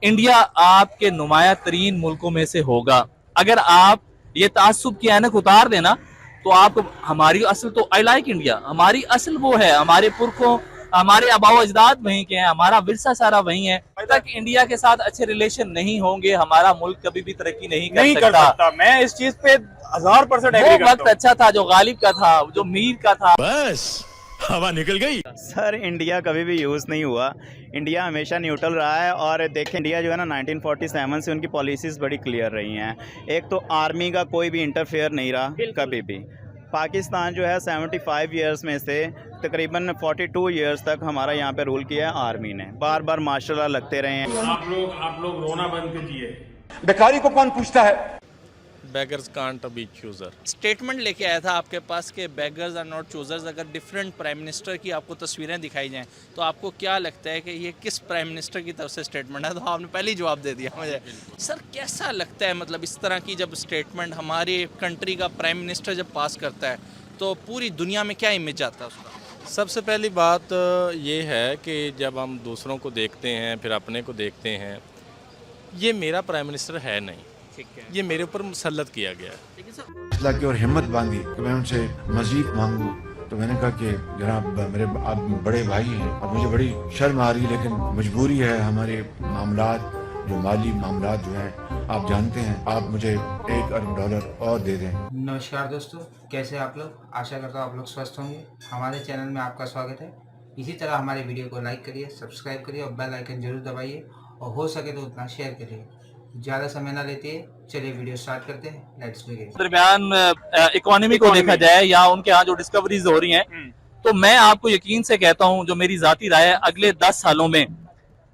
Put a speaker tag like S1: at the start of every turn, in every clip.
S1: India आपके नुमाया तरीन मुल्कों में से होगा। अगर आप ये तासुब की ऐनक उतार देना तो आप हमारी असल तो आई लाइक इंडिया, हमारी असल वो है, हमारे पुरखों हमारे आबाओ अजदाद वहीं के हैं, हमारा विरसा सारा वहीं है। तक इंडिया के साथ अच्छे रिलेशन नहीं होंगे, हमारा मुल्क कभी भी तरक्की नहीं कर सकता।
S2: मैं इस चीज पे 1000%
S1: वो वक्त अच्छा था जो गालिब का था, जो मीर का था।
S3: बस हवा निकल गई।
S4: सर इंडिया कभी भी यूज़ नहीं हुआ, इंडिया हमेशा न्यूट्रल रहा है। और देखें इंडिया जो है ना 1947 से उनकी पॉलिसीज़ बड़ी क्लियर रही हैं। एक तो आर्मी का कोई भी इंटरफेयर नहीं रहा कभी भी। पाकिस्तान जो है 75 ईयर्स में से तकरीबन 42 ईयर्स तक हमारा यहाँ पे रूल किया है आर्मी ने। बार बार मार्शल लॉ लगते रहे हैं।
S2: आप लोग रोना बंद कीजिए।
S5: बेकारी को कौन पूछता है?
S6: Beggars can't be chooser.
S7: Statement लेके आया था आपके पास कि बेगर्स आर नॉट चूजर्स। अगर डिफरेंट प्राइम मिनिस्टर की आपको तस्वीरें दिखाई जाएं तो आपको क्या लगता है कि ये किस प्राइम मिनिस्टर की तरफ से स्टेटमेंट है? तो आपने पहले ही जवाब दे दिया मुझे। सर कैसा लगता है, मतलब इस तरह की जब स्टेटमेंट हमारी कंट्री का प्राइम मिनिस्टर जब पास करता है तो पूरी दुनिया में क्या इमेज आता है उसका?
S6: सबसे पहली बात ये है कि जब हम दूसरों को देखते हैं फिर अपने को देखते हैं, ये मेरा प्राइम मिनिस्टर है नहीं, ये मेरे ऊपर मुसल्लत किया गया है।
S8: की और हिम्मत बांधी कि मैं उनसे मजीद मांगू, तो मैंने कहा कि जनाब मेरे आप बड़े भाई हैं और मुझे बड़ी शर्म आ रही है, लेकिन मजबूरी है, हमारे मामलात जो माली मामलात जो हैं आप जानते हैं, आप मुझे $1 अरब और दे दें।
S9: नमस्कार दोस्तों, कैसे आप लोग? आशा करता हूँ आप लोग स्वस्थ होंगे। हमारे चैनल में आपका स्वागत है। इसी तरह हमारे वीडियो को लाइक करिए, सब्सक्राइब करिए और बेल आइकन जरूर दबाइए और हो सके तो उतना शेयर करिए। ज़्यादा समय ना लेते हैं, चलिए वीडियो स्टार्ट करते हैं। Let's begin.
S1: दरमियान इकोनॉमी को देखा जाए या उनके यहाँ जो डिस्कवरीज हो रही हैं, तो मैं आपको यकीन से कहता हूँ, जो मेरी जाती राय है, अगले 10 सालों में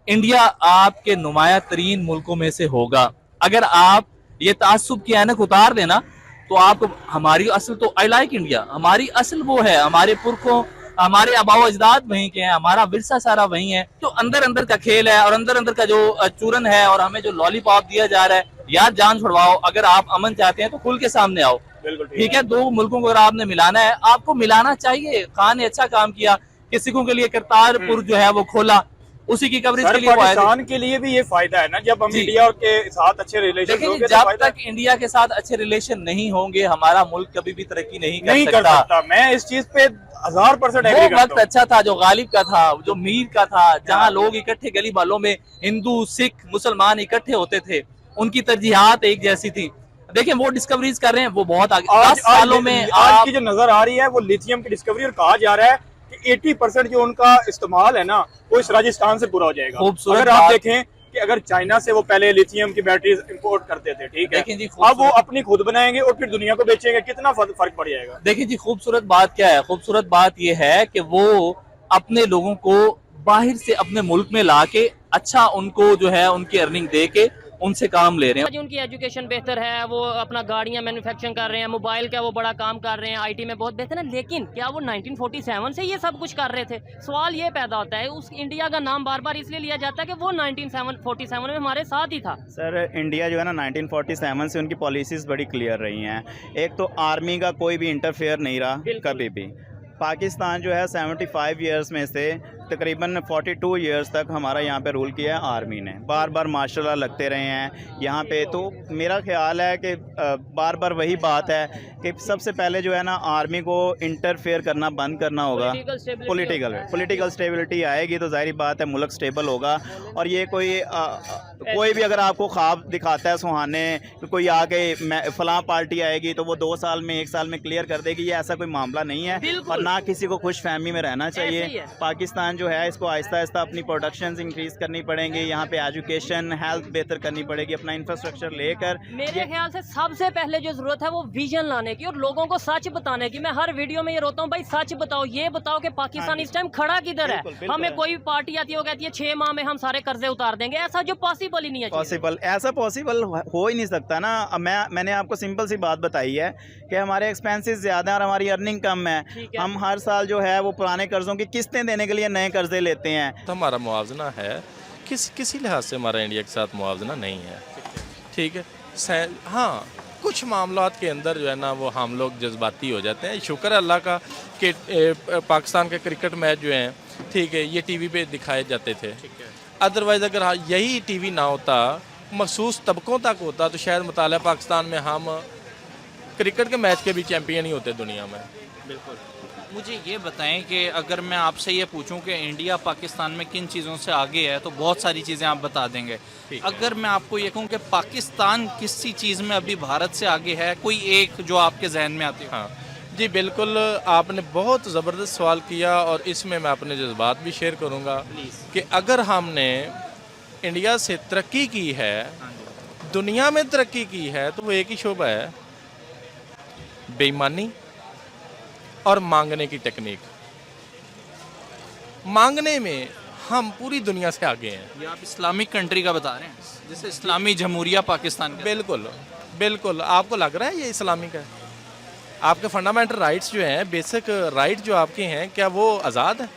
S1: इंडिया आपके नुमाया तरीन मुल्कों में से होगा। अगर आप ये तासुब की ऐनक उतार देना तो आप हमारी असल तो आई लाइक इंडिया, हमारी असल वो है, हमारे पुरखों हमारे आबाओ अजदाद वहीं के हैं, हमारा विरसा सारा वहीं है। जो अंदर अंदर का खेल है और अंदर अंदर का जो चूरन है और हमें जो लॉलीपॉप दिया जा रहा है, यार जान छुड़वाओ। अगर आप अमन चाहते हैं तो खुल के सामने आओ, ठीक है? दो मुल्कों को अगर आपने मिलाना है, आपको मिलाना चाहिए। खान ने अच्छा काम किया कि सिखों के लिए करतारपुर जो है वो खोला, उसी की कवरेज के लिए
S2: पाकिस्तान के लिए भी ये फायदा है ना, जब हम इंडिया के साथ अच्छे रिलेशन होंगे।
S1: जब तक इंडिया के साथ अच्छे रिलेशन नहीं होंगे, हमारा मुल्क कभी भी तरक्की नहीं कर सकता।
S2: मैं इस चीज पे 1000%
S1: वो वक्त अच्छा था जो गालिब का था, जो मीर का था, जहाँ लोग इकट्ठे गली बालों में हिंदू सिख मुसलमान इकट्ठे होते थे, उनकी तरजीहात एक जैसी थी। देखें वो डिस्कवरीज कर रहे हैं, वो बहुत आगे 10 सालों में
S2: आज की जो नजर आ रही है वो लिथियम की डिस्कवरी, और कहा जा रहा है कि 80% जो उनका इस्तेमाल है ना वो इस राजस्थान से पूरा हो जाएगा। अगर आप देखें कि अगर चाइना से वो पहले लिथियम की बैटरीज इंपोर्ट करते थे, ठीक है, अब वो अपनी खुद बनाएंगे और फिर दुनिया को बेचेंगे, कितना फर्क पड़ जाएगा।
S1: देखिए जी, खूबसूरत बात क्या है? खूबसूरत बात ये है कि वो अपने लोगों को बाहर से अपने मुल्क में लाके अच्छा उनको जो है उनकी अर्निंग दे के उनसे काम ले रहे हैं।
S10: उनकी एजुकेशन बेहतर है, वो अपना गाड़ियां मैन्युफैक्चरिंग कर रहे हैं, मोबाइल का वो बड़ा काम कर रहे हैं, आईटी में बहुत बेहतर है। लेकिन क्या वो 1947 से ये सब कुछ कर रहे थे? सवाल ये पैदा होता है। उस इंडिया का नाम बार बार इसलिए लिया जाता है कि वो 1947 में हमारे साथ ही था।
S4: सर इंडिया जो है ना 1947 से उनकी पॉलिसीज़ बड़ी क्लियर रही हैं। एक तो आर्मी का कोई भी इंटरफेयर नहीं रहा कभी भी। पाकिस्तान जो है 75 ईयर्स में से तकरीबन 42 ईयर्स तक हमारा यहाँ पे रूल किया है आर्मी ने। बार बार मार्शल लॉ लगते रहे हैं यहाँ पे। तो मेरा ख्याल है कि बार बार वही बात है कि सबसे पहले जो है ना आर्मी को इंटरफेयर करना बंद करना होगा। पॉलिटिकल स्टेबिलिटी आएगी तो जाहिर बात है मुल्क स्टेबल होगा। और ये कोई भी अगर आपको ख्वाब दिखाता है सुहाने, कोई आके फलां पार्टी आएगी तो वो 2 साल में 1 साल में क्लियर कर देगी, ये ऐसा कोई मामला नहीं है। और ना किसी को खुश फहमी में रहना चाहिए। पाकिस्तान जो है इसको आहिस्ता आहिस्ता अपनी प्रोडक्शन इंक्रीज करनी पड़ेंगी, यहाँ पे एजुकेशन हेल्थ बेहतर करनी पड़ेगी, अपना इंफ्रास्ट्रक्चर लेकर।
S10: मेरे ख्याल से सबसे पहले जो जरूरत है वो विजन लाने की और लोगों को सच बताने की। मैं हर वीडियो में ये रोता हूँ, भाई सच बताओ, ये बताओ कि पाकिस्तान इस टाइम खड़ा किधर है। हमें कोई पार्टी आती है वो कहती है 6 माह में हम सारे कर्जे उतार देंगे, ऐसा जो पॉसिबल ही नहीं है।
S4: ऐसा पॉसिबल हो ही नहीं सकता ना। मैंने आपको सिंपल सी बात बताई है कि हमारे एक्सपेंसेस ज्यादा और हमारी अर्निंग कम है। हम हर साल जो है वो पुराने कर्जों की किस्तें देने के लिए नए कर्जे लेते हैं।
S6: तो हमारा मुआवजना है, किसी लिहाज से हमारा इंडिया के साथ मुआवजना नहीं है, ठीक है। हाँ, कुछ मामलात के अंदर जो है ना वो हम लोग जज्बाती हो जाते हैं। शुक्र है अल्लाह का कि पाकिस्तान के क्रिकेट मैच जो हैं, ठीक है, ये टीवी पे दिखाए जाते थे, अदरवाइज़ अगर यही टीवी ना होता, मखसूस तबकों तक होता, तो शायद मुताला पाकिस्तान में हम क्रिकेट के मैच के भी चैम्पियन ही होते दुनिया में।
S7: बिल्कुल। मुझे ये बताएं कि अगर मैं आपसे ये पूछूं कि इंडिया पाकिस्तान में किन चीज़ों से आगे है, तो बहुत सारी चीज़ें आप बता देंगे। अगर मैं आपको ये कहूं कि पाकिस्तान किसी चीज़ में अभी भारत से आगे है, कोई एक जो आपके जहन में आती हो?
S6: हाँ जी, बिल्कुल, आपने बहुत ज़बरदस्त सवाल किया और इसमें मैं अपने जज्बात भी शेयर करूँगा कि अगर हमने इंडिया से तरक्की की है, दुनिया में तरक्की की है, तो वो एक ही शोबा है, बेईमानी और मांगने की टेक्निक। मांगने में हम पूरी दुनिया से आगे हैं।
S7: ये आप इस्लामिक कंट्री का बता रहे हैं, जैसे इस्लामी जमहूरिया पाकिस्तान का?
S6: बिल्कुल बिल्कुल। आपको लग रहा है ये इस्लामिक है? आपके फंडामेंटल राइट्स जो हैं, बेसिक राइट जो आपके हैं, क्या वो आज़ाद हैं?